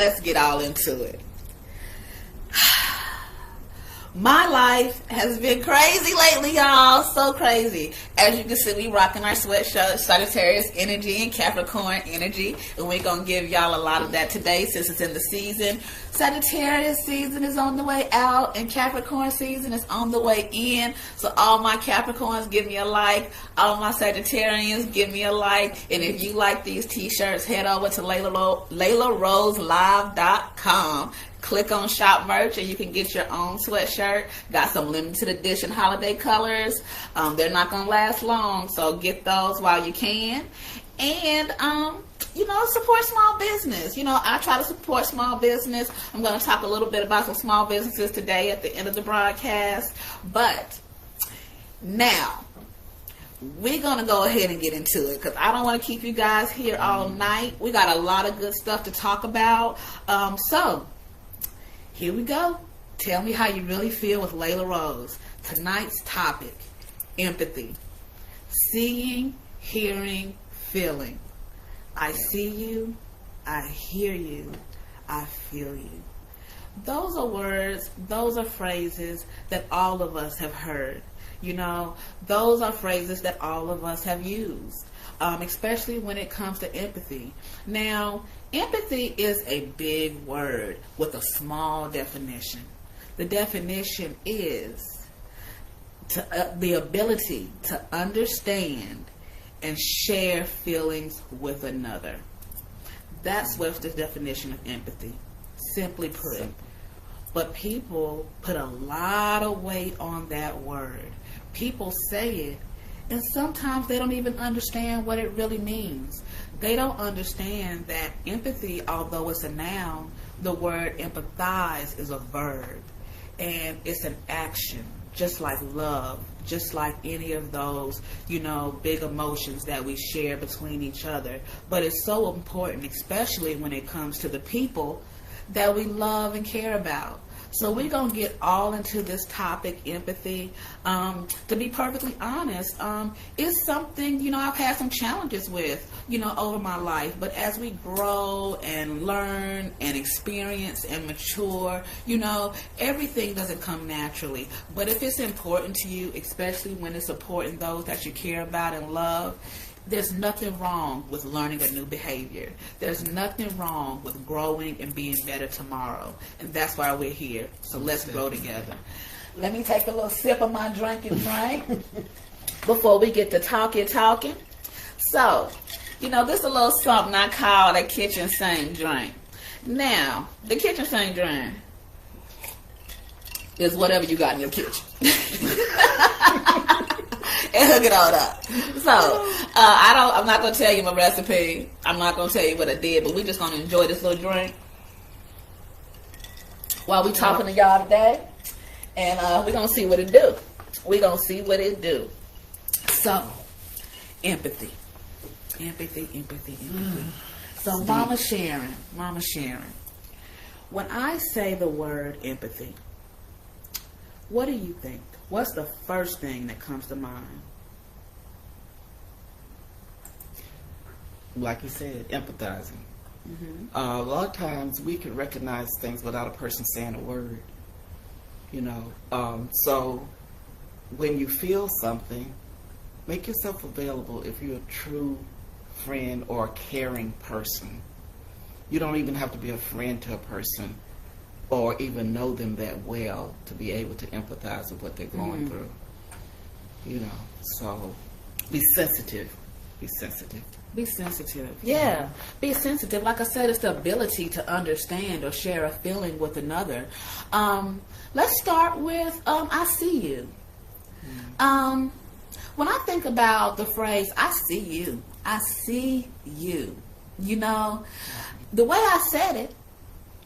let's get all into it. My life has been crazy lately, y'all. So crazy. As you can see, we rocking our sweatshirt, Sagittarius energy and Capricorn energy. And we're going to give y'all a lot of that today since it's in the season. Sagittarius season is on the way out and Capricorn season is on the way in. So all my Capricorns, give me a like. All my Sagittarians, give me a like. And if you like these t-shirts, head over to LailahRoseLive.com. Click on shop merch and you can get your own sweatshirt. Got some limited edition holiday colors. They're not going to last long, so get those while you can. And, support small business. I try to support small business. I'm going to talk a little bit about some small businesses today at the end of the broadcast. But now, we're going to go ahead and get into it because I don't want to keep you guys here all night. We got a lot of good stuff to talk about. So, here we go. Tell me how you really feel with Lailah Rose. Tonight's topic, empathy. Seeing, hearing, feeling. I see you, I hear you, I feel you. Those are words, those are phrases that all of us have heard. Those are phrases that all of us have used, especially when it comes to empathy. Now, empathy is a big word with a small definition. The definition is the ability to understand and share feelings with another. That's what's the definition of empathy, simply put. But people put a lot of weight on that word. People say it, and sometimes they don't even understand what it really means. They don't understand that empathy, although it's a noun, the word empathize is a verb. And it's an action, just like love, just like any of those, big emotions that we share between each other. But it's so important, especially when it comes to the people that we love and care about. So we're going to get all into this topic, empathy. To be perfectly honest, it's something, I've had some challenges with, over my life. But as we grow and learn and experience and mature, everything doesn't come naturally. But if it's important to you, especially when it's supporting those that you care about and love, there's nothing wrong with learning a new behavior. There's nothing wrong with growing and being better tomorrow. And that's why we're here. So let's grow together. Let me take a little sip of my drink before we get to talking. So, this is a little something I call a kitchen sink drink. Now, the kitchen sink drink is whatever you got in your kitchen. And hook it all up. So, I'm not going to tell you my recipe. I'm not going to tell you what I did, but we're just going to enjoy this little drink while we talking to y'all today. And we're going to see what it do. So, empathy. So, Mama Sharon, when I say the word empathy, what do you think? What's the first thing that comes to mind? Like you said, empathizing. Mm-hmm. A lot of times we can recognize things without a person saying a word. So when you feel something, make yourself available if you're a true friend or a caring person. You don't even have to be a friend to a person or even know them that well to be able to empathize with what they're going through. So be sensitive. Yeah, be sensitive. Like I said, it's the ability to understand or share a feeling with another. Let's start with I see you. When I think about the phrase, I see you, the way I said it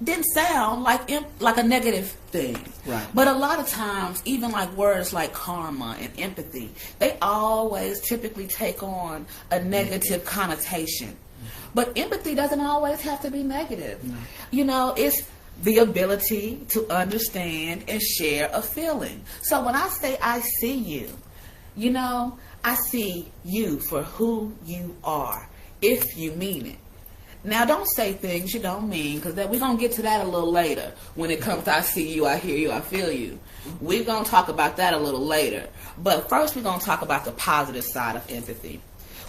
didn't sound like a negative thing. Right. But a lot of times, even like words like karma and empathy, they always typically take on a negative connotation. But empathy doesn't always have to be negative. No. It's the ability to understand and share a feeling. So when I say I see you, I see you for who you are, if you mean it. Now, don't say things you don't mean, because we're going to get to that a little later. When it comes to I see you, I hear you, I feel you. We're going to talk about that a little later. But first, we're going to talk about the positive side of empathy.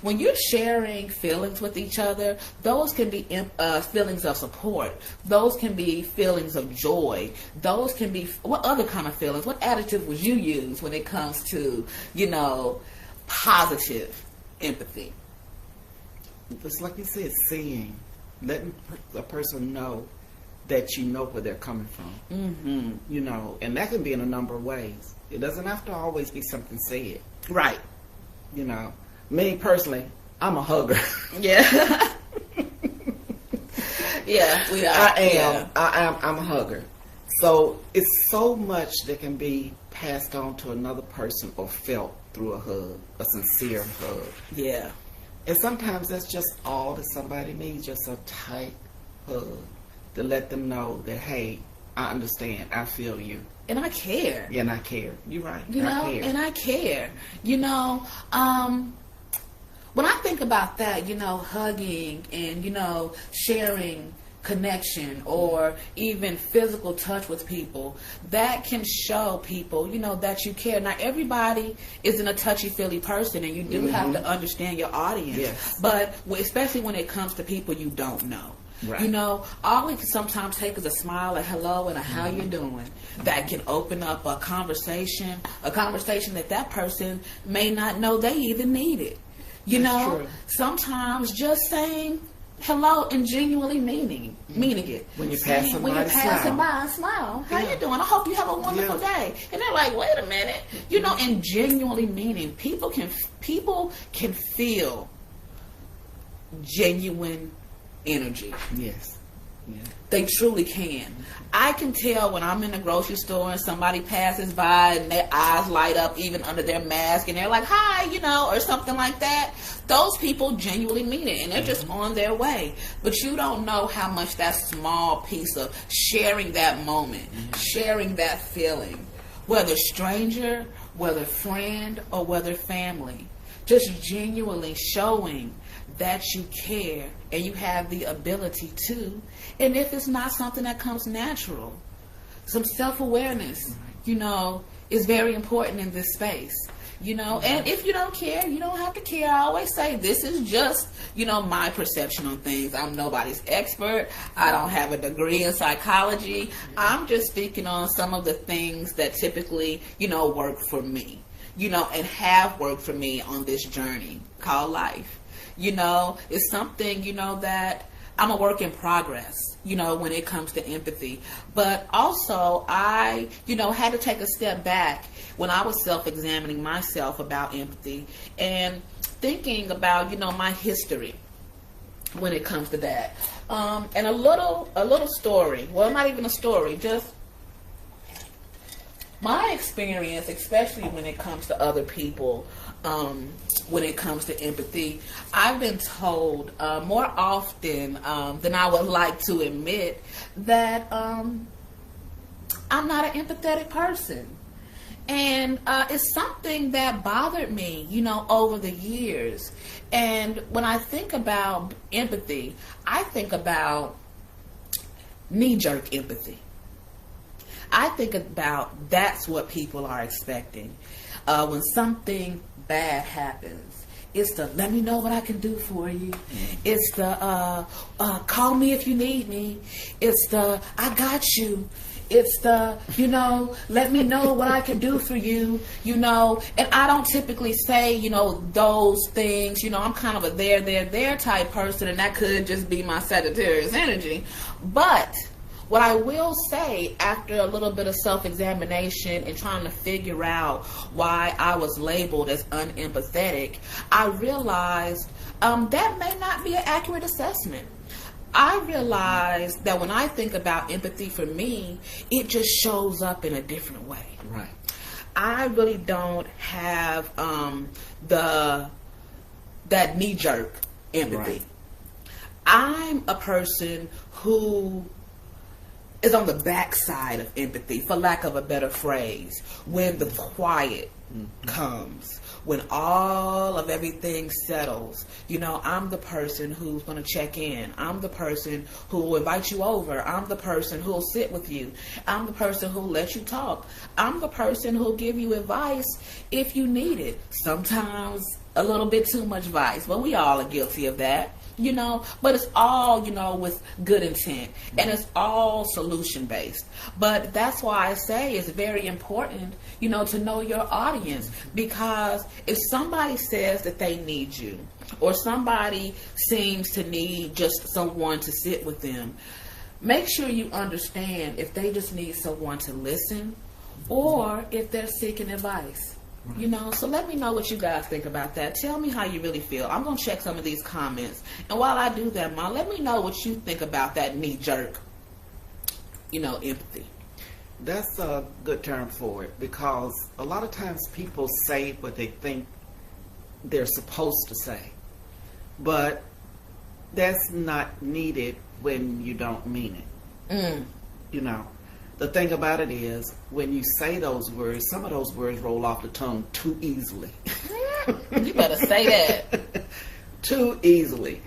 When you're sharing feelings with each other, those can be feelings of support. Those can be feelings of joy. Those can be, what other kind of feelings? What adjective would you use when it comes to, positive empathy? Just like you said, seeing, letting a person know that you know where they're coming from. Mm-hmm. And that can be in a number of ways. It doesn't have to always be something said. Right. Me personally, I'm a hugger. Yeah. Yeah, we are. I am. Yeah. I'm a hugger. So it's so much that can be passed on to another person or felt through a hug, a sincere hug. Yeah. And sometimes that's just all that somebody needs, just a tight hug to let them know that, hey, I understand, I feel you. And I care. Yeah, and I care. You're right. I care. And I care. When I think about that, hugging and, sharing connection or even physical touch with people, that can show people, that you care. Now, everybody isn't a touchy-feely person, and you do have to understand your audience. Yes. But especially when it comes to people you don't know. Right. All we can sometimes take is a smile, a hello, and a how you're doing. That can open up a conversation that person may not know they even needed. True. Sometimes just saying hello and genuinely meaning it. When you're passing by, smile. How you doing? I hope you have a wonderful day. And they're like, wait a minute. And genuinely meaning. People can feel genuine energy. Yes. Yeah. They truly can. I can tell when I'm in the grocery store and somebody passes by and their eyes light up even under their mask and they're like, hi, or something like that. Those people genuinely mean it and they're just on their way. But you don't know how much that small piece of sharing that moment, sharing that feeling, whether stranger, whether friend, or whether family, just genuinely showing that you care and you have the ability to. And if it's not something that comes natural, some self-awareness, is very important in this space. And if you don't care, you don't have to care. I always say this is just, my perception on things. I'm nobody's expert. I don't have a degree in psychology. I'm just speaking on some of the things that typically, work for me, and have worked for me on this journey called life. It's something, that I'm a work in progress, when it comes to empathy. But also, I, had to take a step back when I was self-examining myself about empathy and thinking about, my history when it comes to that. And a little story. Well, not even a story, just my experience, especially when it comes to other people, when it comes to empathy. I've been told more often than I would like to admit that I'm not an empathetic person. And it's something that bothered me, over the years. And when I think about empathy, I think about knee-jerk empathy. I think about that's what people are expecting. When something bad happens, it's the let me know what I can do for you. It's the call me if you need me. It's the I got you. It's the, let me know what I can do for you, and I don't typically say, those things, I'm kind of a there type person, and that could just be my Sagittarius energy. But what I will say, after a little bit of self-examination and trying to figure out why I was labeled as unempathetic, I realized that may not be an accurate assessment. I realized that when I think about empathy for me, it just shows up in a different way. Right. I really don't have that knee-jerk empathy. Right. I'm a person who is on the backside of empathy, for lack of a better phrase, when the quiet comes, when all of everything settles, I'm the person who's going to check in. I'm the person who will invite you over. I'm the person who will sit with you. I'm the person who will let you talk. I'm the person who will give you advice if you need it. Sometimes a little bit too much advice, but we all are guilty of that. But it's all, with good intent, and it's all solution based. But that's why I say it's very important, to know your audience, because if somebody says that they need you, or somebody seems to need just someone to sit with them, make sure you understand if they just need someone to listen or if they're seeking advice. So let me know what you guys think about that. Tell me how you really feel. I'm going to check some of these comments. And while I do that, Ma, let me know what you think about that knee-jerk, empathy. That's a good term for it, because a lot of times people say what they think they're supposed to say. But that's not needed when you don't mean it. The thing about it is, when you say those words, some of those words roll off the tongue too easily. You better say that. Too easily.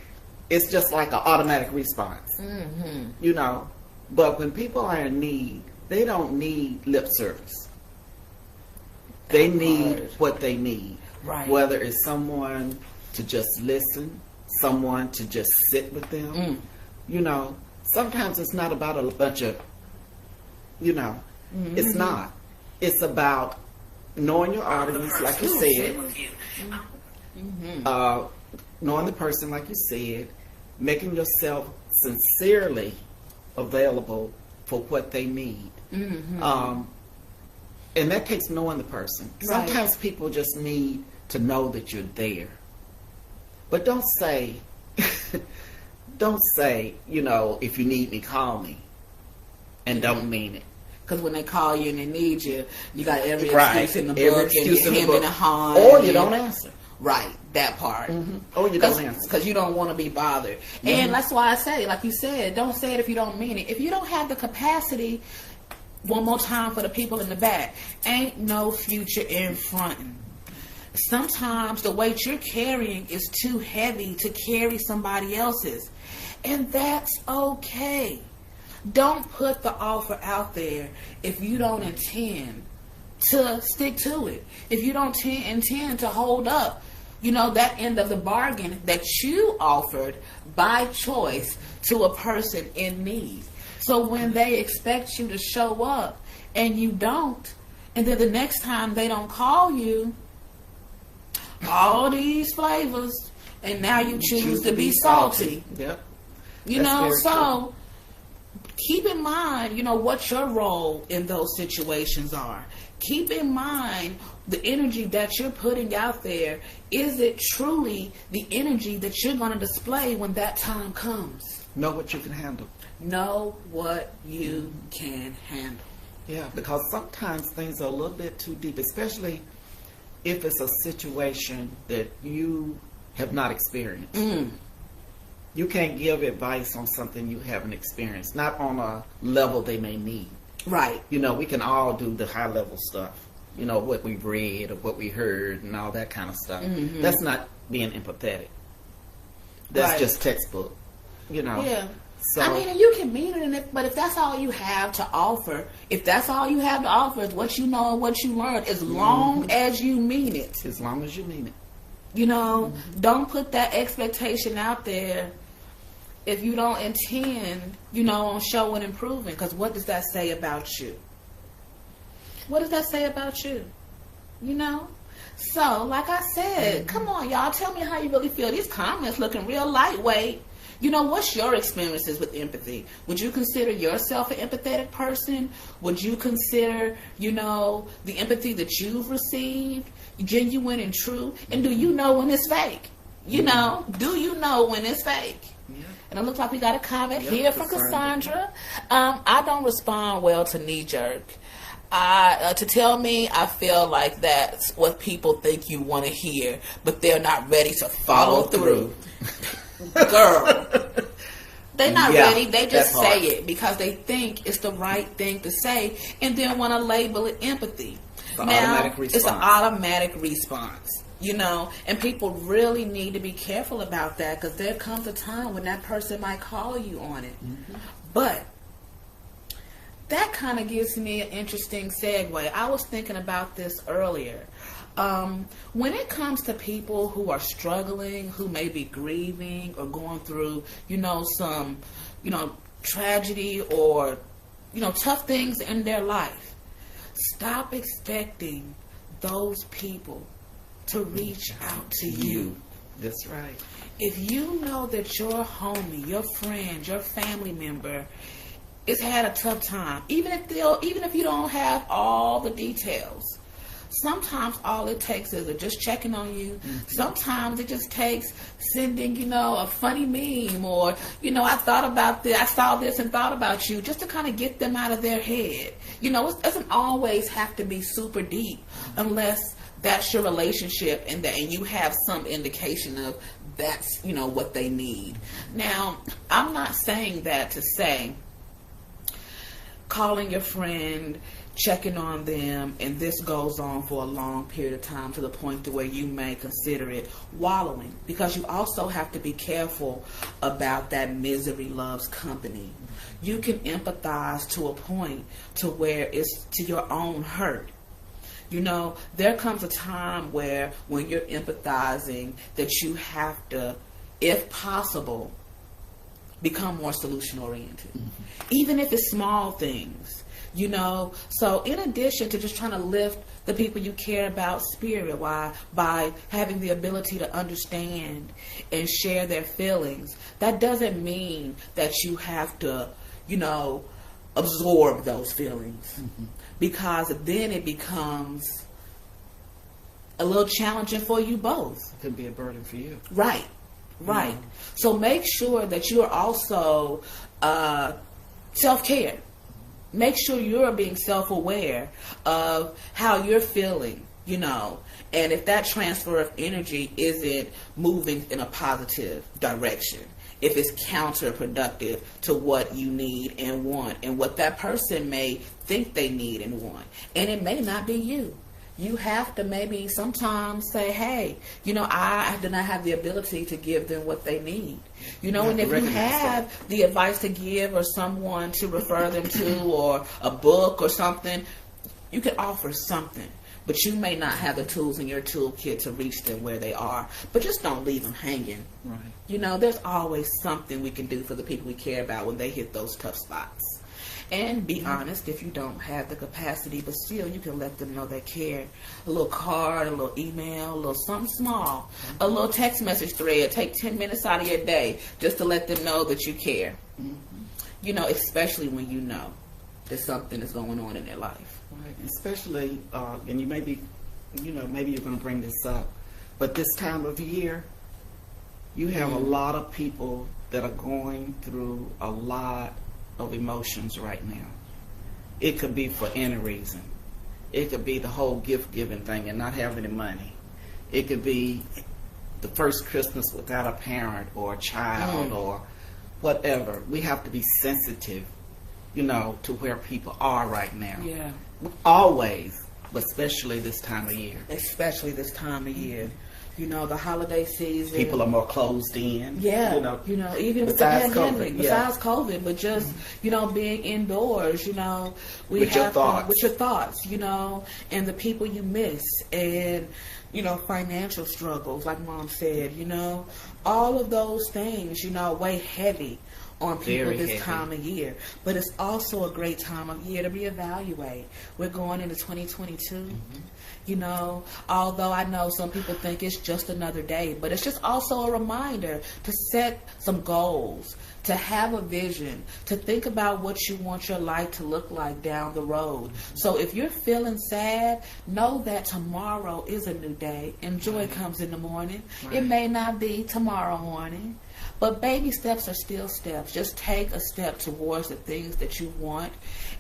It's just like an automatic response. Mm-hmm. But when people are in need, they don't need lip service. They need what they need. Right. Whether it's someone to just listen, someone to just sit with them. Sometimes it's not about a bunch of it's not. It's about knowing your audience, like you said, knowing the person, like you said, making yourself sincerely available for what they need. And that takes knowing the person. Right. Sometimes people just need to know that you're there. But don't say, if you need me, call me. And don't mean it. Because when they call you and they need you, you got every excuse in the book, and you're hemming and hawing. Or you don't answer. Right, that part. Or you don't answer. Because you don't want to be bothered. And that's why I say, like you said, don't say it if you don't mean it. If you don't have the capacity, one more time for the people in the back, ain't no future in fronting. Sometimes the weight you're carrying is too heavy to carry somebody else's. And that's okay. Don't put the offer out there if you don't intend to stick to it. If you don't intend to hold up, that end of the bargain that you offered by choice to a person in need. So when they expect you to show up and you don't, and then the next time they don't call you, all these flavors, and now you choose to be salty. Yep. So keep in mind, what your role in those situations are. Keep in mind the energy that you're putting out there. Is it truly the energy that you're going to display when that time comes? Know what you can handle. Know what you can handle. Yeah, because sometimes things are a little bit too deep, especially if it's a situation that you have not experienced. You can't give advice on something you haven't experienced, not on a level they may need. Right. We can all do the high level stuff, what we read or what we heard and all that kind of stuff. That's not being empathetic. That's just textbook, Yeah. So, and you can mean it, but if that's all you have to offer, is what you know and what you learned, as long as you mean it. As long as you mean it. Don't put that expectation out there if you don't intend, on showing and improving. Because what does that say about you? What does that say about you? So, like I said, come on, y'all. Tell me how you really feel. These comments looking real lightweight. What's your experiences with empathy? Would you consider yourself an empathetic person? Would you consider, the empathy that you've received genuine and true? And do you know when it's fake? Do you know when it's fake? Yeah. And it looks like we got a comment here from Cassandra. I don't respond well to knee-jerk. To tell me, I feel like that's what people think you want to hear, but they're not ready to follow through. Girl, they're not ready. They just say it because they think it's the right thing to say, and then want to label it empathy. It's an automatic response. It's an automatic response. You know, and people really need to be careful about that, because there comes a time when that person might call you on it. Mm-hmm. But that kind of gives me an interesting segue. I was thinking about this earlier. When it comes to people who are struggling, who may be grieving or going through, some, tragedy or, tough things in their life, stop expecting those people to reach out to you. That's right. If you know that your homie, your friend, your family member has had a tough time, even if you don't have all the details, sometimes all it takes is just checking on you. Mm-hmm. Sometimes it just takes sending, a funny meme, or, I thought about this, I saw this and thought about you, just to kind of get them out of their head. It doesn't always have to be super deep, unless that's your relationship and you have some indication of that's, what they need. Now, I'm not saying that to say calling your friend, checking on them, and this goes on for a long period of time to the point to where you may consider it wallowing, because you also have to be careful about that misery loves company. You can empathize to a point to where it's to your own hurt. There comes a time where when you're empathizing that you have to, if possible, become more solution oriented. Mm-hmm. Even if it's small things. So in addition to just trying to lift the people you care about spirit by having the ability to understand and share their feelings, that doesn't mean that you have to, absorb those feelings. Mm-hmm. Because then it becomes a little challenging for you both. It could be a burden for you. Right. Right. Mm-hmm. So make sure that you're also self-care. Make sure you're being self-aware of how you're feeling, and if that transfer of energy isn't moving in a positive direction, if it's counterproductive to what you need and want, and what that person may think they need and want. And it may not be you. You have to maybe sometimes say, hey, I do not have the ability to give them what they need. And if you have the advice to give or someone to refer them to or a book or something, you can offer something. But you may not have the tools in your toolkit to reach them where they are. But just don't leave them hanging. Right. There's always something we can do for the people we care about when they hit those tough spots. And be honest, if you don't have the capacity, but still you can let them know they care. A little card, a little email, a little something small, a little text message thread. Take 10 minutes out of your day just to let them know that you care. Mm-hmm. Especially when you know that something is going on in their life. Right. Especially, and you may be, maybe you're going to bring this up, but this time of year, you have a lot of people that are going through a lot of emotions right now. It could be for any reason. It could be the whole gift giving thing and not having any money. It could be the first Christmas without a parent or a child or whatever. We have to be sensitive, to where people are right now. Yeah. Always, but especially this time of year. Especially this time of year. The holiday season. People are more closed in. Yeah. Even with the pandemic, besides COVID, but just, being indoors, we with have with your thoughts, and the people you miss, and, financial struggles, like Mom said, all of those things, weigh heavy on people this time of year. But it's also a great time of year to reevaluate. We're going into 2022. Mm-hmm. Although I know some people think it's just another day, but it's just also a reminder to set some goals, to have a vision, to think about what you want your life to look like down the road. So if you're feeling sad, know that tomorrow is a new day and joy comes in the morning. Right. It may not be tomorrow morning, but baby steps are still steps. Just take a step towards the things that you want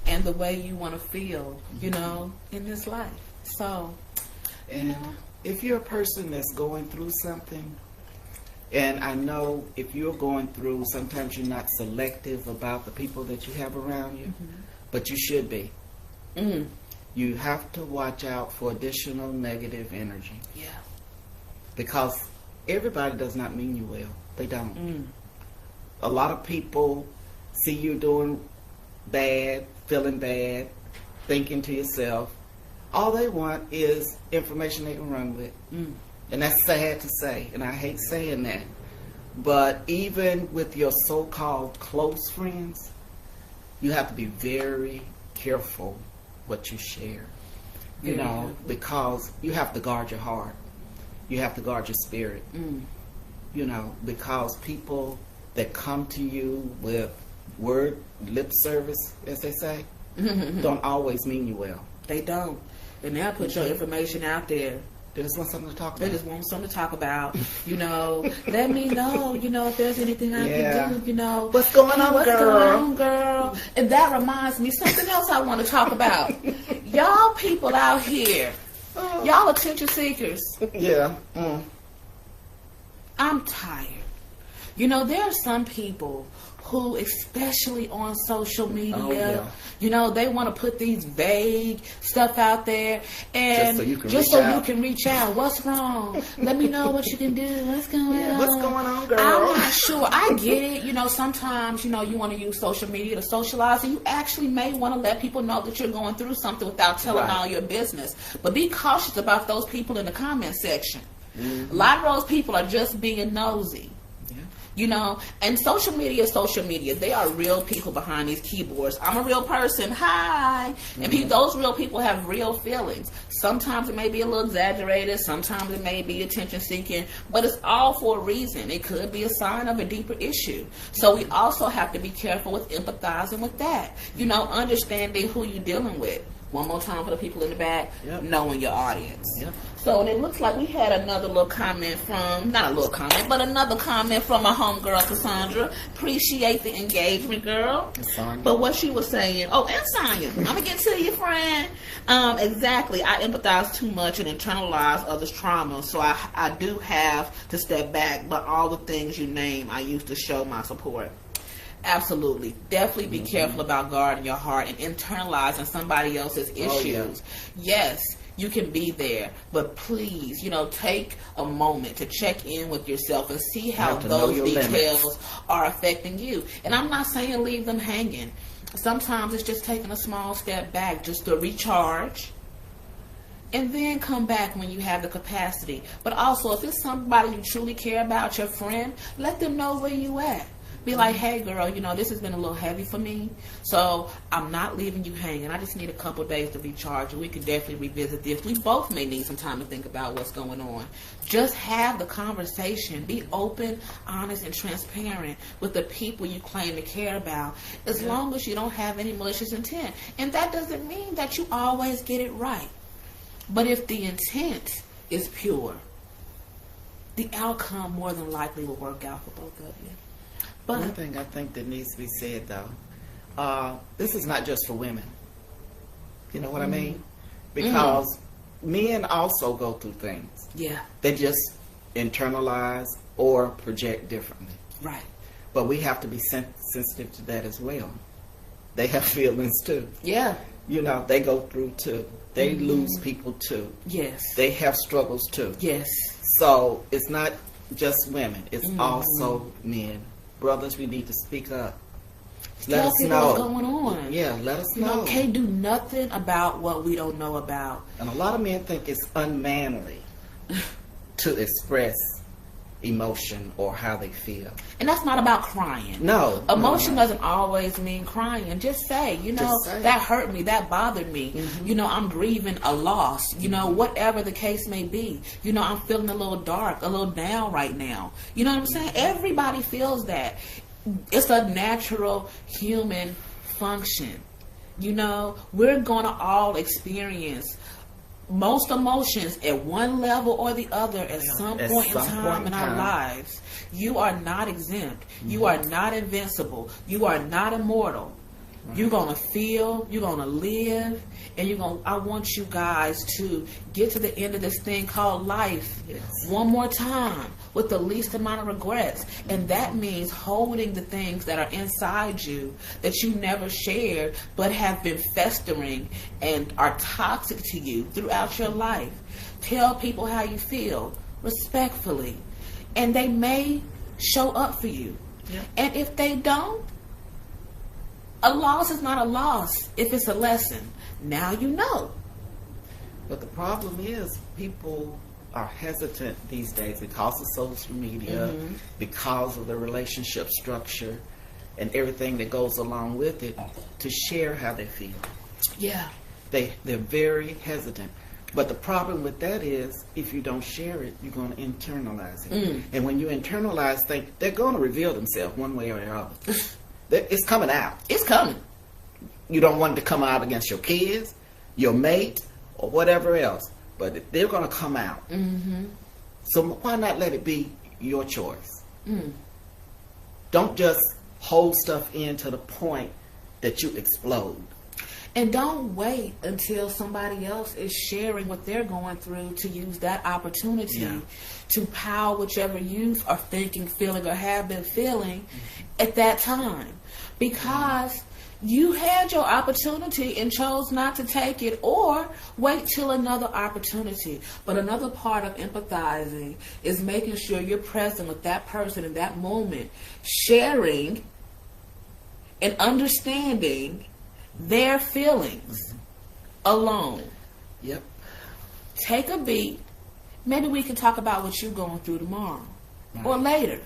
and the way you want to feel, in this life. So, and if you're a person that's going through something, and I know if you're going through, sometimes you're not selective about the people that you have around you, but you should be. You have to watch out for additional negative energy. Yeah. because everybody does not mean you well. They don't. Mm. A lot of people see you doing bad, feeling bad, thinking to yourself, all they want is information they can run with. Mm. And that's sad to say, and I hate saying that. But even with your so-called close friends, you have to be very careful what you share. You Very know, careful. because you have to guard your heart. You have to guard your spirit. Mm. You know, because people that come to you with lip service, as they say, don't always mean you well. They don't. And they'll put your information out there. They just want something to talk They about. just want something to talk about. You know, let me know, you know, if there's anything I can do, you know. What's going on, What's girl? going on, girl? And that reminds me, something else I want to talk about. Y'all people out here, y'all attention seekers. Yeah. Mm. I'm tired. You know, there are some people who, especially on social media, Oh, yeah. you know, they want to put these vague stuff out there, and Just so you can reach out. you can reach out. What's wrong? Let me know what you can do. What's going on? What's going on, girl? I'm not sure. I get it. You know, sometimes, you know, you want to use social media to socialize, and you actually may want to let people know that you're going through something without telling Right. all your business. But be cautious about those people in the comment section. Mm-hmm. A lot of those people are just being nosy. You know, and social media is social media. They are real people behind these keyboards. I'm a real person. Hi. And those real people have real feelings. Sometimes it may be a little exaggerated. Sometimes it may be attention seeking. But it's all for a reason. It could be a sign of a deeper issue. So we also have to be careful with empathizing with that. You know, understanding who you're dealing with. One more time for the people in the back. Yep. Knowing your audience. Yep. So, and it looks like we had another little comment from, not a little comment, but another comment from a homegirl, Cassandra. Appreciate the engagement, girl. And Sonya. But what she was saying, oh, and Sonya, I'm going to get to you, friend. Exactly. I empathize too much and internalize others' trauma, so I do have to step back. But all the things you name, I used to show my support. Absolutely. Definitely be careful about guarding your heart and internalizing somebody else's issues. Oh, yeah. Yes, you can be there, but please, you know, take a moment to check in with yourself and see how have to know those your details limits. are affecting you. And I'm not saying leave them hanging. Sometimes it's just taking a small step back just to recharge and then come back when you have the capacity. But also, if it's somebody you truly care about, your friend, let them know where you at. Be like, hey, girl, you know, this has been a little heavy for me, so I'm not leaving you hanging. I just need a couple days to recharge, and we can definitely revisit this. We both may need some time to think about what's going on. Just have the conversation. Be open, honest, and transparent with the people you claim to care about, as long as you don't have any malicious intent. And that doesn't mean that you always get it right. But if the intent is pure, the outcome more than likely will work out for both of you. But One thing I think that needs to be said, though, this is not just for women. You know what I mean? Because men also go through things. yeah, They just internalize or project differently. right. But we have to be sensitive to that as well. They have feelings, too. Yeah, You know, they go through, too. They lose people, too. yes, They have struggles, too. yes. So it's not just women. It's also men. Brothers, we need to speak up. Let Tell us people know. what's going on. Yeah, let us You know. know, can't do nothing about what we don't know about. And a lot of men think it's unmanly to express emotion or how they feel. And that's not about crying. No. Emotion no. doesn't always mean crying. Just say, you know, Just say. that hurt me, that bothered me. You know, I'm grieving a loss. You know, whatever the case may be. You know, I'm feeling a little dark, a little down right now. You know what I'm saying? Everybody feels that. It's a natural human function. You know, we're going to all experience most emotions at one level or the other at some At point in some time point in in our time. lives. You are not exempt. You are not invincible. You are not immortal. You're going to feel, you're going to live, and I want you guys to get to the end of this thing called life one more time with the least amount of regrets. And that means holding the things that are inside you that you never shared but have been festering and are toxic to you throughout your life. Tell people how you feel. respectfully, and they may show up for you. Yeah. And if they don't, a loss is not a loss if it's a lesson. Now you know. But the problem is people are hesitant these days because of social media, because of the relationship structure and everything that goes along with it, to share how they feel. Yeah. They're very hesitant. But the problem with that is, if you don't share it, you're going to internalize it. And when you internalize things, they're going to reveal themselves one way or the other. It's coming out. It's coming. You don't want it to come out against your kids, your mate, or whatever else. But they're going to come out. So why not let it be your choice? Don't just hold stuff in to the point that you explode. And don't wait until somebody else is sharing what they're going through to use that opportunity to power whichever you are thinking, feeling, or have been feeling at that time. Because you had your opportunity and chose not to take it, or wait till another opportunity. But another part of empathizing is making sure you're present with that person in that moment, sharing and understanding their feelings alone. Yep. Take a beat. Maybe we can talk about what you're going through tomorrow or later.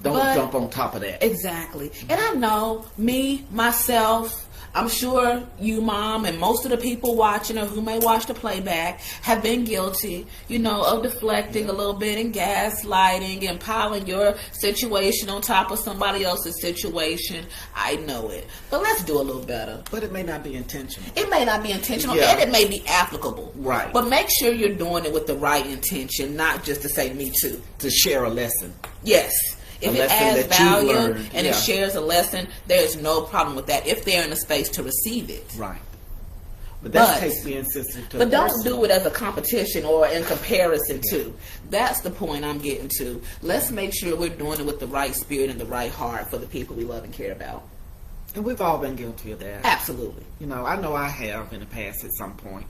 Don't jump on top of that. Exactly. And I know me, myself, I'm sure you, Mom, and most of the people watching or who may watch the playback have been guilty, of deflecting a little bit and gaslighting and piling your situation on top of somebody else's situation. I know it. But let's do a little better. But it may not be intentional. It may not be intentional, and it may be applicable. Right. But make sure you're doing it with the right intention, not just to say me too. To share a lesson. Yes. If it adds value and it shares a lesson, there's no problem with that if they're in a space to receive it. Right. But that takes being sensitive to But don't do it as a competition or in comparison to. That's the point I'm getting to. Let's make sure we're doing it with the right spirit and the right heart for the people we love and care about. And we've all been guilty of that. Absolutely. I know I have in the past at some point.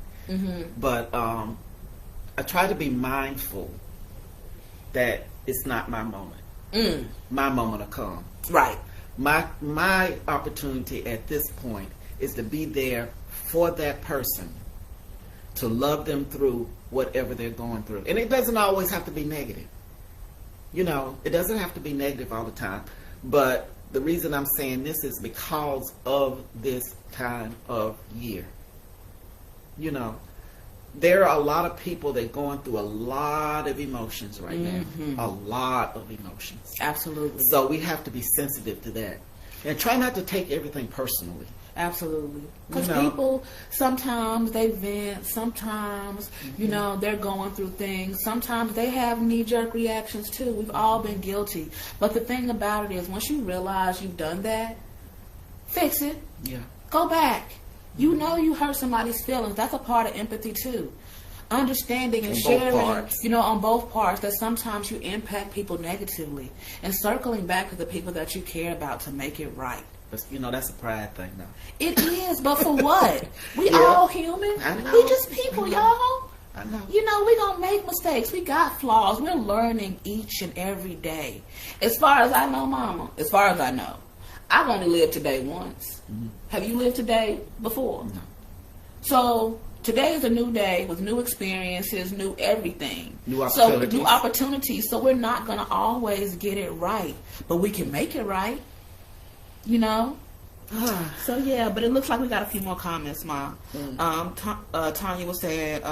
But I try to be mindful that it's not my moment. My moment will come. Right. My opportunity at this point is to be there for that person, to love them through whatever they're going through. And it doesn't always have to be negative. It doesn't have to be negative all the time. But the reason I'm saying this is because of this time of year. There are a lot of people that are going through a lot of emotions right now. A lot of emotions. Absolutely. So we have to be sensitive to that. And try not to take everything personally. Absolutely. Because people, sometimes they vent, sometimes, they're going through things. Sometimes they have knee-jerk reactions too. We've all been guilty. But the thing about it is, once you realize you've done that, fix it. Yeah. Go back. You hurt somebody's feelings. That's a part of empathy too. Understanding and sharing, on both parts, that sometimes you impact people negatively, and circling back to the people that you care about to make it right. But, that's a pride thing now. It is, but for what? We all human. We just people, y'all. I know. We gonna make mistakes. We got flaws. We're learning each and every day. As far as I know, Mama, as far as I know, I've only lived today once. Have you lived today before? No. So today is a new day with new experiences, new everything. New opportunities. So new opportunities. So we're not going to always get it right, but we can make it right. So yeah, but it looks like we got a few more comments, Mom. Tanya was saying,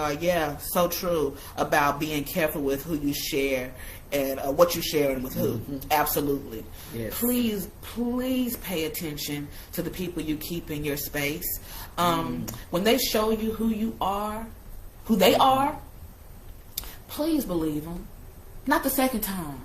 so true about being careful with who you share and what you're sharing with who. Absolutely. Yes. Please pay attention to the people you keep in your space. When they show you who they are, please believe them. Not the second time.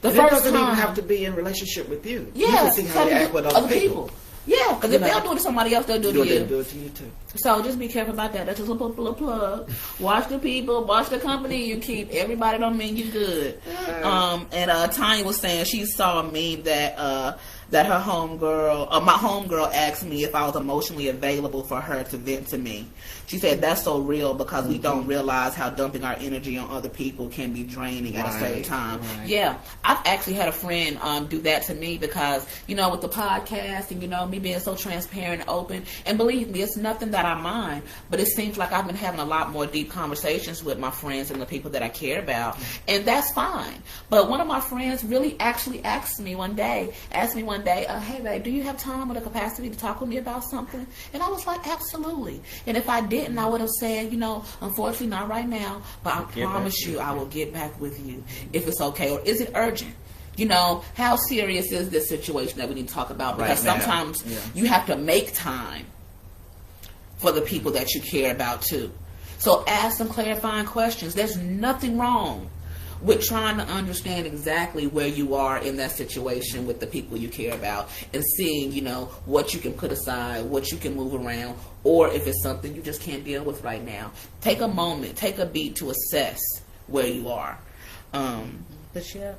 The and first it doesn't time. even have to be in relationship with you. Yeah, you can see how they act with other people. Yeah, because if they'll do it to somebody else, they'll do it to you. They'll do it to you too. So just be careful about that. That's just a little plug. Watch the people, watch the company you keep. Everybody don't mean you good. And Tanya was saying she saw a meme that that her homegirl, my homegirl asked me if I was emotionally available for her to vent to me. She said that's so real because we don't realize how dumping our energy on other people can be draining at a certain time. Right. Yeah, I've actually had a friend do that to me because, you know, with the podcast and, you know, me being so transparent and open, and believe me, it's nothing that I mind, but it seems like I've been having a lot more deep conversations with my friends and the people that I care about, and that's fine. But one of my friends really actually asked me one day, hey babe, do you have time or the capacity to talk with me about something? And I was like, absolutely. And if I didn't, I would have said, you know, unfortunately not right now, but I promise you I will get back with you if it's okay. Or is it urgent? You know, how serious is this situation that we need to talk about? Because sometimes you have to make time for the people that you care about too. So ask some clarifying questions. There's nothing wrong with trying to understand exactly where you are in that situation with the people you care about and seeing, you know, what you can put aside, what you can move around, or if it's something you just can't deal with right now. Take a moment, take a beat to assess where you are. But yeah.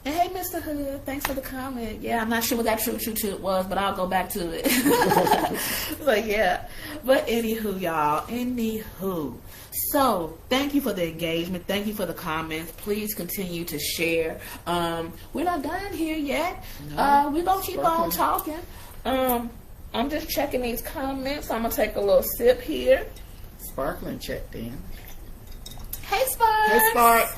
And hey, Mr. Hood, thanks for the comment. Yeah, I'm not sure what that true was, but I'll go back to it. But yeah. But anywho, y'all. So, thank you for the engagement. Thank you for the comments. Please continue to share. We're not done here yet. No, we're going to keep on talking. I'm just checking these comments. I'm going to take a little sip here. Sparkling checked in. Hey, Spark. Hey, Spark.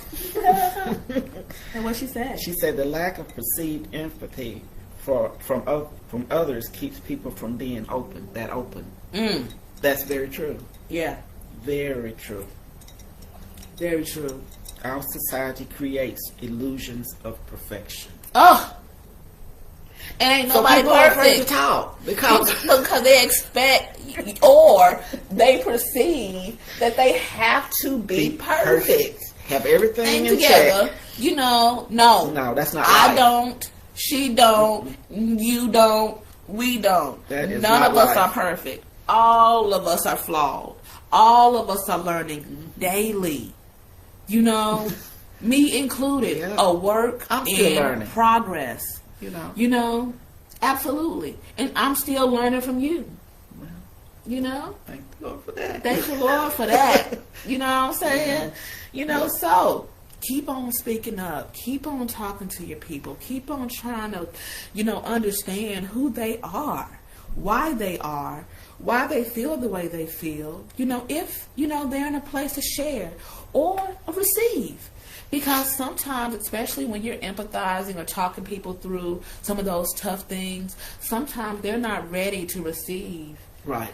And what she said? She said the lack of perceived empathy from others keeps people from being open. That's very true. Yeah. Very true. Very true. Our society creates illusions of perfection. Oh! And ain't nobody perfect to talk because they expect or they perceive that they have to be perfect. Have everything in together. Check. You know, no, that's not. I right. don't. She don't. You don't. We don't. None of us are perfect. All of us are flawed. All of us are learning daily. You know, me included. A work in progress. You know, absolutely. And I'm still learning from you. Well, you know? Thank the Lord for that. Thank the Lord for that. You know what I'm saying? You know, so keep on speaking up. Keep on talking to your people. Keep on trying to, you know, understand who they are, why they feel the way they feel. You know, if, you know, they're in a place to share or receive. Because sometimes, especially when you're empathizing or talking people through some of those tough things, sometimes they're not ready to receive,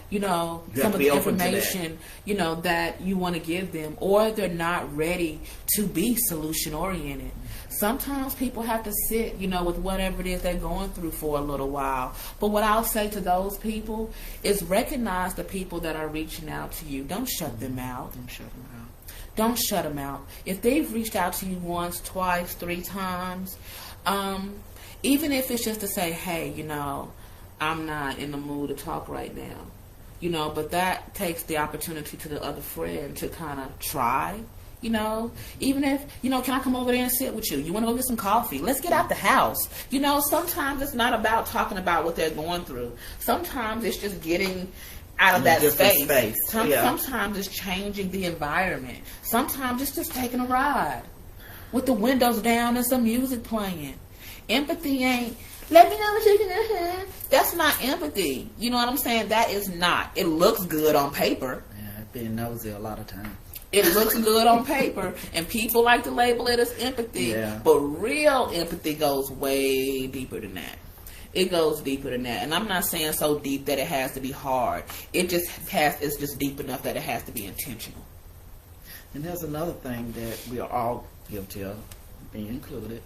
you know, some of the information, you know, that you want to give them, or they're not ready to be solution-oriented. Sometimes people have to sit, you know, with whatever it is they're going through for a little while. But what I'll say to those people is recognize the people that are reaching out to you. Don't shut them out. Don't shut them out. If they've reached out to you once, twice, 3 times, even if it's just to say, hey, you know, I'm not in the mood to talk right now, you know, but that takes the opportunity to the other friend to kind of try, you know, even if, you know, can I come over there and sit with you? You want to go get some coffee? Let's get out the house. You know, sometimes it's not about talking about what they're going through. Sometimes it's just getting out of that space. Sometimes it's changing the environment. Sometimes it's just taking a ride with the windows down and some music playing. Empathy ain't, let me know what you can do. That's not empathy. You know what I'm saying? That is not. It looks good on paper. Yeah, being nosy a lot of times. It looks good on paper, and people like to label it as empathy. Yeah. But real empathy goes way deeper than that. It goes deeper than that. And I'm not saying so deep that it has to be hard. It's just deep enough that it has to be intentional. And there's another thing that we are all guilty of, being included,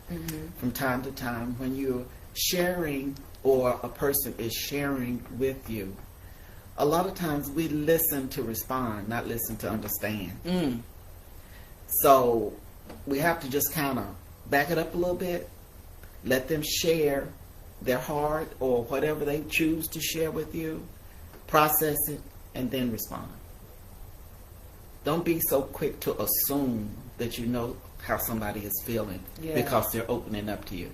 from time to time when you're sharing or a person is sharing with you. A lot of times we listen to respond, not listen to understand. So we have to just kind of back it up a little bit, let them share their heart or whatever they choose to share with you, process it, and then respond. Don't be so quick to assume that you know how somebody is feeling because they're opening up to you.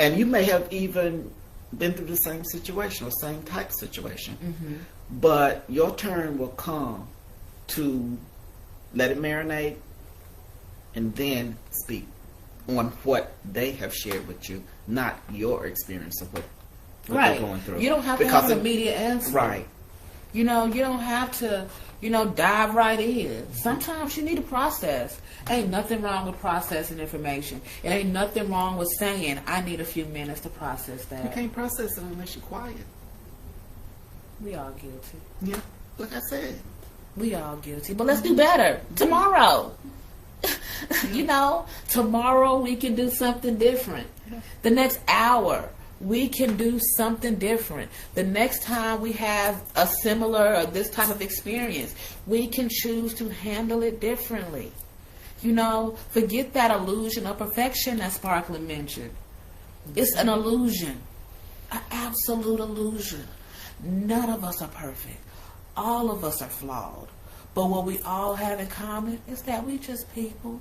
And you may have even been through the same situation or same type situation. Mm-hmm. But your turn will come to let it marinate and then speak on what they have shared with you, not your experience of what Right. they're going through. You don't have to have an immediate answer. Right. You know, you don't have to, dive right in. Sometimes you need to process. Ain't nothing wrong with processing information. It ain't nothing wrong with saying, I need a few minutes to process that. You can't process it unless you're quiet. We all guilty. Yeah. Like I said. We all guilty. But let's do better. Tomorrow. Tomorrow we can do something different. The next hour, we can do something different. The next time we have a similar or this type of experience, we can choose to handle it differently. Forget that illusion of perfection that Sparkling mentioned. It's an illusion. An absolute illusion. None of us are perfect. All of us are flawed. But what we all have in common is that we just people.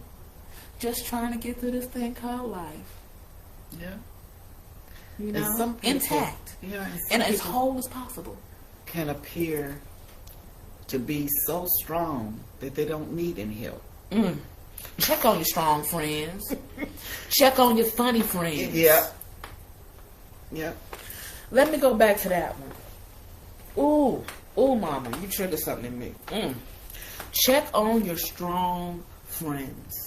Just trying to get through this thing called life. Yeah. Some people, intact. Yeah. And as whole as possible. Can appear to be so strong that they don't need any help. Check on your strong friends. Check on your funny friends. Yeah. Yeah. Let me go back to that one. Ooh, mama, you triggered something in me. Check on your strong friends.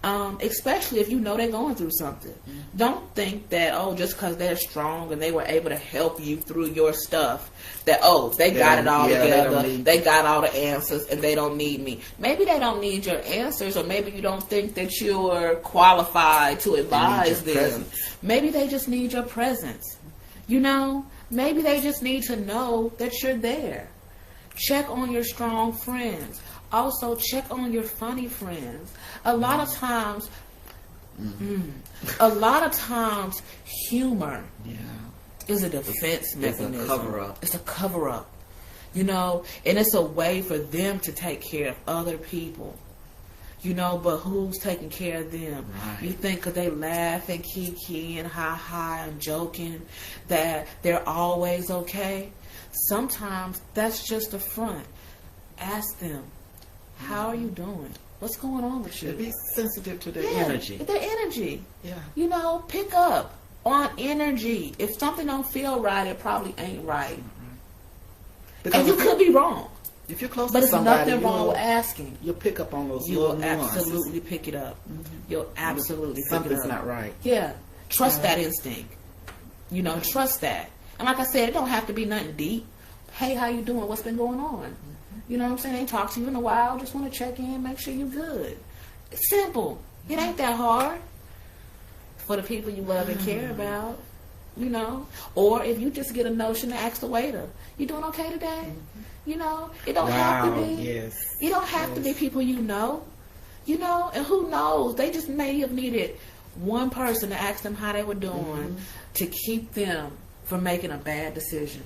Especially if they're going through something. Don't think that, just because they're strong and they were able to help you through your stuff, that, they got it all together, they got all the answers, and they don't need me. Maybe they don't need your answers, or maybe you don't think that you're qualified to advise them. Presence. Maybe they just need your presence. Maybe they just need to know that you're there. Check on your strong friends. Also, check on your funny friends. A lot of times, humor is a defense mechanism. It's a cover-up. It's a cover-up. And it's a way for them to take care of other people. But who's taking care of them? Right. You think because they laugh and kiki and ha and joking that they're always okay? Sometimes that's just a front. Ask them, how are you doing? What's going on with you? Be sensitive to their energy. Their energy. Yeah. Pick up on energy. If something don't feel right, it probably ain't right. And you could be wrong. If you're close but to somebody, there's nothing wrong with asking. You'll pick up on those You little will nuances. absolutely pick it up. You'll absolutely pick it up. Something's not right. Yeah. Trust that instinct. Trust that. And like I said, it don't have to be nothing deep. Hey, how you doing? What's been going on? You know what I'm saying? Ain't talked to you in a while. Just want to check in, make sure you're good. It's simple. It ain't that hard. For the people you love and care about. Or if you just get a notion to ask the waiter, you doing okay today? It don't have to be. Yes. You don't have to be people and who knows? They just may have needed one person to ask them how they were doing to keep them from making a bad decision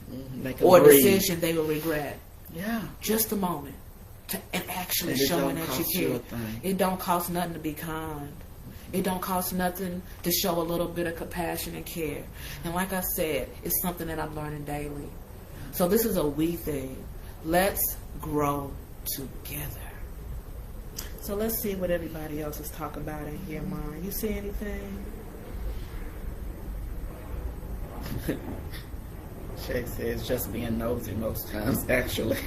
or a decision they will regret. Yeah. Just a moment. And actually showing that you care. It don't cost nothing to be kind. It don't cost nothing to show a little bit of compassion and care. And like I said, it's something that I'm learning daily. So this is a we thing. Let's grow together. So let's see what everybody else is talking about in here, Mom. You see anything? Shay says just being nosy most times, actually.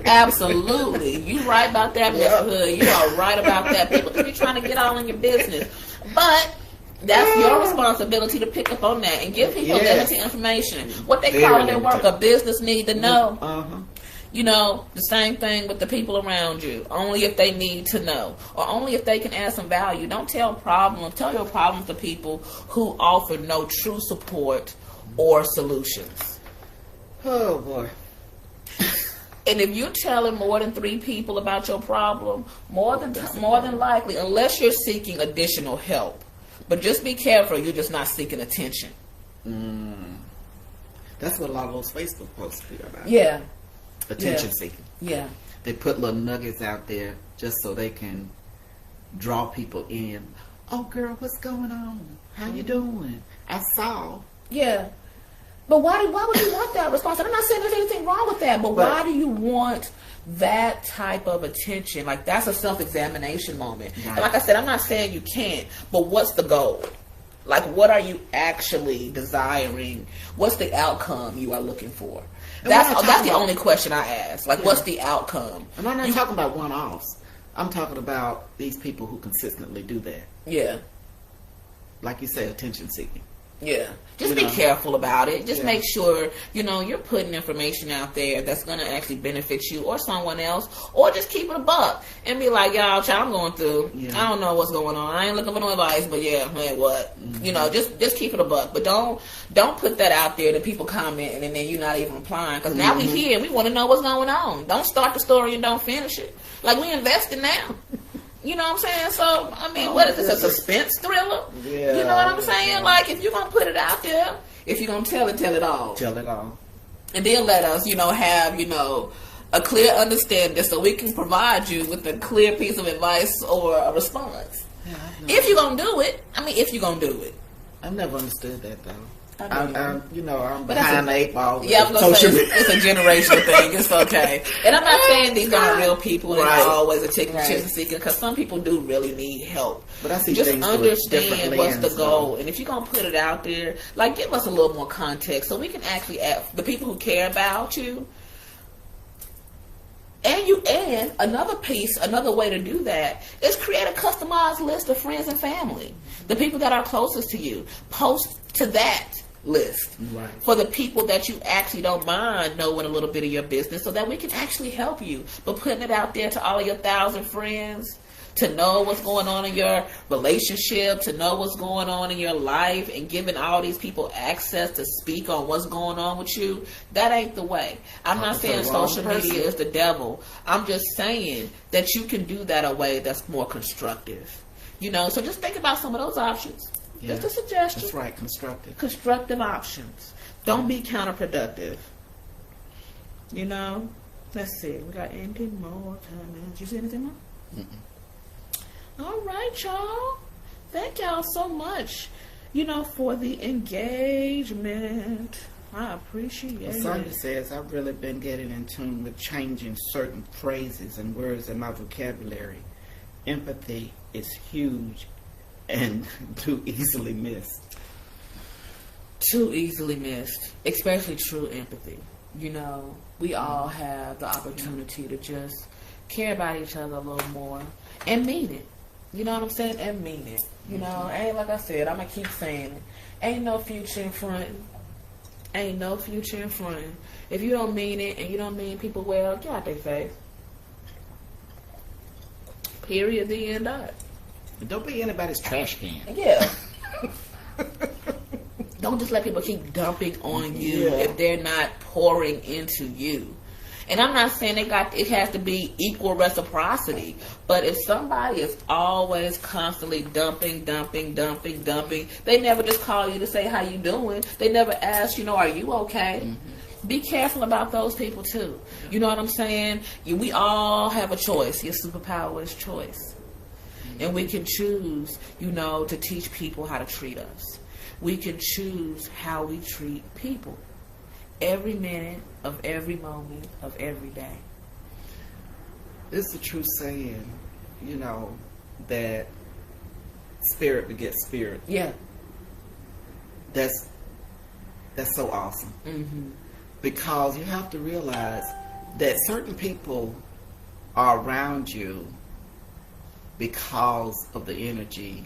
Absolutely. You right about that, Mr. Hood. You are right about that. People could be trying to get all in your business. But that's your responsibility to pick up on that and give people limited information. What they call in their work a business need to know. The same thing with the people around you. Only if they need to know. Or only if they can add some value. Don't tell problems. Tell your problems to people who offer no true support or solutions. Oh, boy. And if you're telling more than 3 people about your problem, more than likely, unless you're seeking additional help, but just be careful, you're just not seeking attention. That's what a lot of those Facebook posts are about. Yeah. Attention seeking. Yeah. They put little nuggets out there just so they can draw people in. Oh, girl, what's going on? How you doing? I saw. Yeah. But why would you want that response? And I'm not saying there's anything wrong with that, but why do you want that type of attention? Like, that's a self-examination moment. Right. And like I said, I'm not saying you can't, but what's the goal? Like, what are you actually desiring? What's the outcome you are looking for? That's the only question I ask. Like, what's the outcome? And I'm not talking about one-offs. I'm talking about these people who consistently do that. Yeah. Like you say, attention seeking. Yeah. Just be careful about it. Just make sure, you're putting information out there that's going to actually benefit you or someone else. Or just keep it a buck and be like, y'all, child, I'm going through. Yeah. I don't know what's going on. I ain't looking for no advice, but hey, what? Mm-hmm. Just keep it a buck. But don't put that out there that people comment and then you're not even replying. Because now we here. We want to know what's going on. Don't start the story and don't finish it. Like, we investing now. You know what I'm saying? So, I mean, what is this, a suspense thriller? Yeah. You know what I'm saying? Yeah. Like, if you're going to put it out there, if you're going to tell it all. Tell it all. And then let us, have, a clear understanding so we can provide you with a clear piece of advice or a response. Yeah, if you're going to do it. If you're going to do it. I've never understood that, though. I'm behind the 8 ball. Yeah, I'm gonna say it's a generational thing. It's okay, and I'm not saying these aren't real people and they're always attention seeking, because some people do really need help. But I see just things understand what's the goal, and if you're gonna put it out there, like, give us a little more context so we can actually ask the people who care about you. And another way to do that is create a customized list of friends and family, the people that are closest to you. Post to that list for the people that you actually don't mind knowing a little bit of your business, so that we can actually help you. But putting it out there to all of your 1,000 friends to know what's going on in your relationship, to know what's going on in your life, and giving all these people access to speak on what's going on with you, that ain't the way. I'm not saying social media is the devil. I'm just saying that you can do that a way that's more constructive. So just think about some of those options. Yeah. Just a suggestion. That's right, constructive. Constructive options. Don't be counterproductive. Let's see. We got anything more time? Did you see anything more? Mm-mm. All right, y'all. Thank y'all so much, for the engagement. I appreciate it. Sonia says, I've really been getting in tune with changing certain phrases and words in my vocabulary. Empathy is huge and too easily missed. Too easily missed. Especially true empathy. We all have the opportunity to just care about each other a little more and mean it. You know what I'm saying? And mean it. Ain't, like I said, I'm going to keep saying it. Ain't no future in front. Ain't no future in front. If you don't mean it and you don't mean people well, get out their face. Period. The end of it. Don't be anybody's trash can. Yeah. Don't just let people keep dumping on you if they're not pouring into you. And I'm not saying it has to be equal reciprocity, but if somebody is always constantly dumping, they never just call you to say how you doing. They never ask, are you okay? Mm-hmm. Be careful about those people too. You know what I'm saying? We all have a choice. Your superpower is choice. And we can choose, to teach people how to treat us. We can choose how we treat people. Every minute of every moment of every day. It's the true saying, that spirit begets spirit. Yeah. That's so awesome. Mm-hmm. Because you have to realize that certain people are around you because of the energy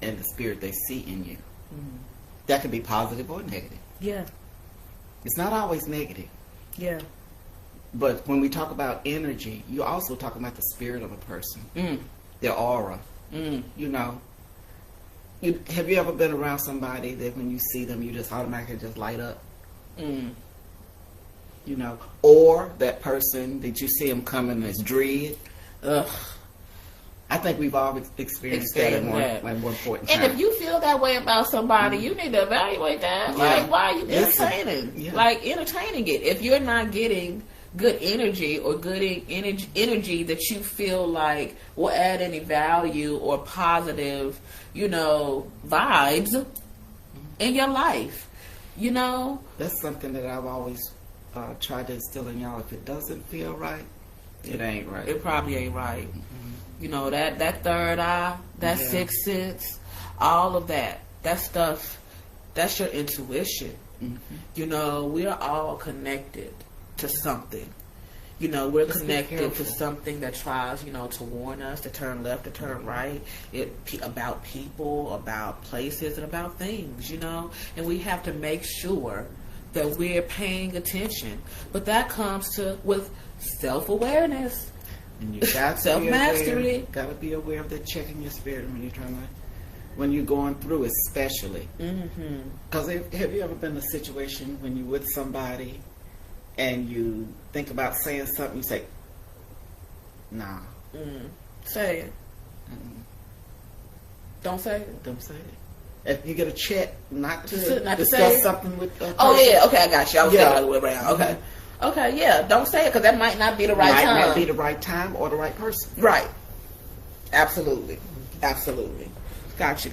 and the spirit they see in you. Mm-hmm. That can be positive or negative. Yeah. It's not always negative. Yeah. But when we talk about energy, you're also talking about the spirit of a person. Their aura. Have you ever been around somebody that when you see them, you just automatically just light up? Or that person that you see them coming as dread. Ugh. I think we've all experienced that at one point in time. And if you feel that way about somebody, you need to evaluate that. Yeah. Like, why are you entertaining? Yeah. Like, entertaining it. If you're not getting good energy or good energy that you feel like will add any value or positive, vibes in your life, You know? That's something that I've always tried to instill in y'all. If it doesn't feel right, it ain't right. It probably ain't right. Mm-hmm. You know, that third eye, that sixth sense, all of that stuff, that's your intuition. Mm-hmm. You know, we are all connected to something. You know, we're connected to something that tries, you know, to warn us to turn left, to turn right, about people, about places, and about things, you know. And we have to make sure that we're paying attention. But that comes with self-awareness. And you got self-mastery. Got to be aware of the checking your spirit when you're going through, especially. Because have you ever been in a situation when you're with somebody and you think about saying something, you say, nah. Say it. Don't say it. Don't say it. If you get a check, not to discuss something with a person. Oh, yeah, okay, I got you. I was thinking the other way around. Okay. Okay, yeah, don't say it, because that might not be the right time. Might not be the right time or the right person. Right. Absolutely. Absolutely. Gotcha.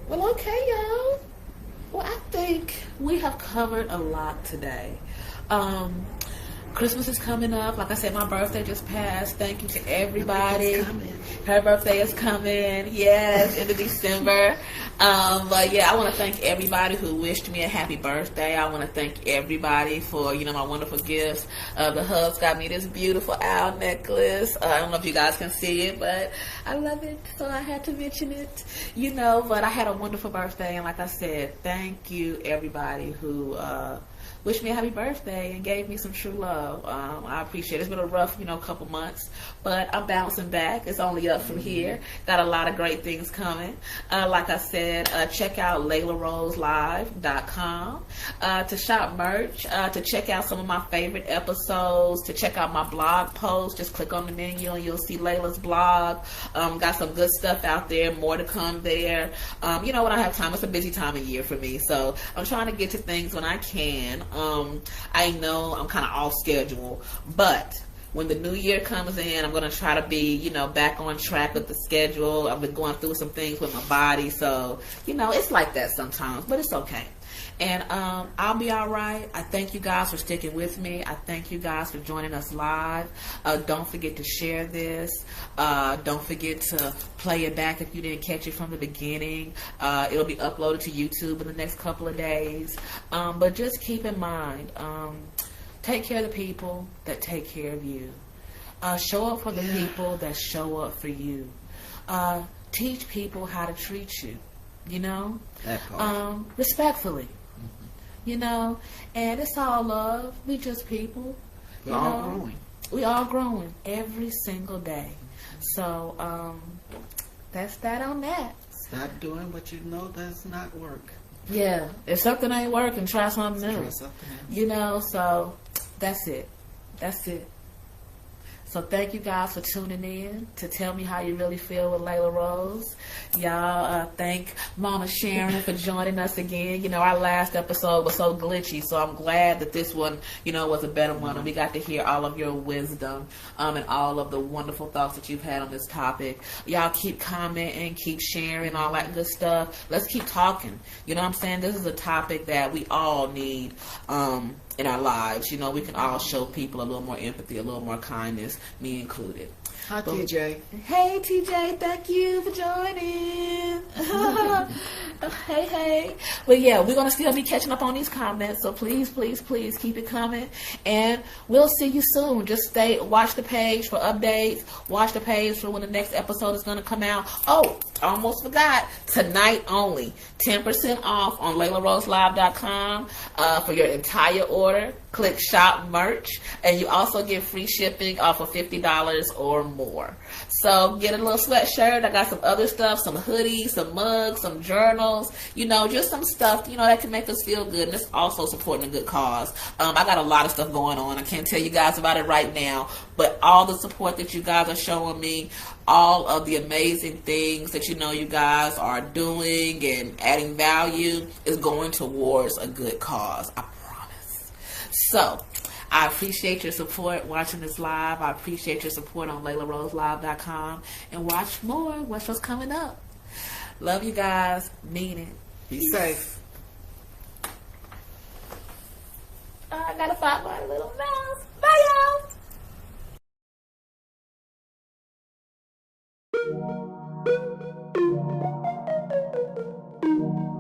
Well, okay, y'all. Well, I think we have covered a lot today. Christmas is coming up. Like I said, my birthday just passed. Thank you to everybody. Her birthday is coming. Yes, into December. But yeah, I want to thank everybody who wished me a happy birthday. I want to thank everybody for, you know, my wonderful gifts. The hubs got me this beautiful owl necklace. I don't know if you guys can see it, but I love it, so I had to mention it. You know, but I had a wonderful birthday, and like I said, thank you everybody who wished me a happy birthday and gave me some true love. I appreciate it. It's been a rough, you know, couple months, but I'm bouncing back. It's only up from here. Got a lot of great things coming. Like I said, check out LailahRoseLive.com to shop merch, to check out some of my favorite episodes, to check out my blog posts. Just click on the menu and you'll see Lailah's blog. Got some good stuff out there. More to come there. You know, when I have time, it's a busy time of year for me, so I'm trying to get to things when I can. I know I'm kind of off schedule, but when the new year comes in, I'm going to try to be, you know, back on track with the schedule. I've been going through some things with my body, so, you know, it's like that sometimes, but it's okay. And I'll be all right. I thank you guys for sticking with me. I thank you guys for joining us live. Don't forget to share this. Don't forget to play it back if you didn't catch it from the beginning. It'll be uploaded to YouTube in the next couple of days. But just keep in mind, take care of the people that take care of you. Show up for the people that show up for you. Teach people how to treat you, you know, respectfully. You know, and it's all love. We just people. We're all growing. We all growing every single day. So that's that on that. Stop doing what you know does not work. Yeah, if something ain't working, try something new. Try something else. You know, so that's it. That's it. So thank you guys for tuning in to tell me how you really feel with Lailah Rose. Y'all, thank Mama Sharon for joining us again. You know, our last episode was so glitchy, so I'm glad that this one, you know, was a better one. And we got to hear all of your wisdom and all of the wonderful thoughts that you've had on this topic. Y'all keep commenting, keep sharing, all that good stuff. Let's keep talking. You know what I'm saying? This is a topic that we all need in our lives. You know, we can all show people a little more empathy, a little more kindness, me included. Hi, TJ. Hey, TJ. Thank you for joining. Hey. But yeah, we're going to still be catching up on these comments. So please keep it coming. And we'll see you soon. Just watch the page for updates. Watch the page for when the next episode is going to come out. Oh, almost forgot. Tonight only. 10% off on LailahRoseLive.com for your entire order. Click shop merch, and you also get free shipping off of $50 or more. So get a little sweatshirt. I got some other stuff, some hoodies, some mugs, some journals, you know, just some stuff, you know, that can make us feel good. And it's also supporting a good cause. I got a lot of stuff going on. I can't tell you guys about it right now, but all the support that you guys are showing me, all of the amazing things that you know you guys are doing and adding value is going towards a good cause. I promise. So I appreciate your support watching this live. I appreciate your support on LailahRoseLive.com. And watch more. Watch what's coming up. Love you guys. Mean it. Be safe. I gotta find my little mouse. Bye, y'all.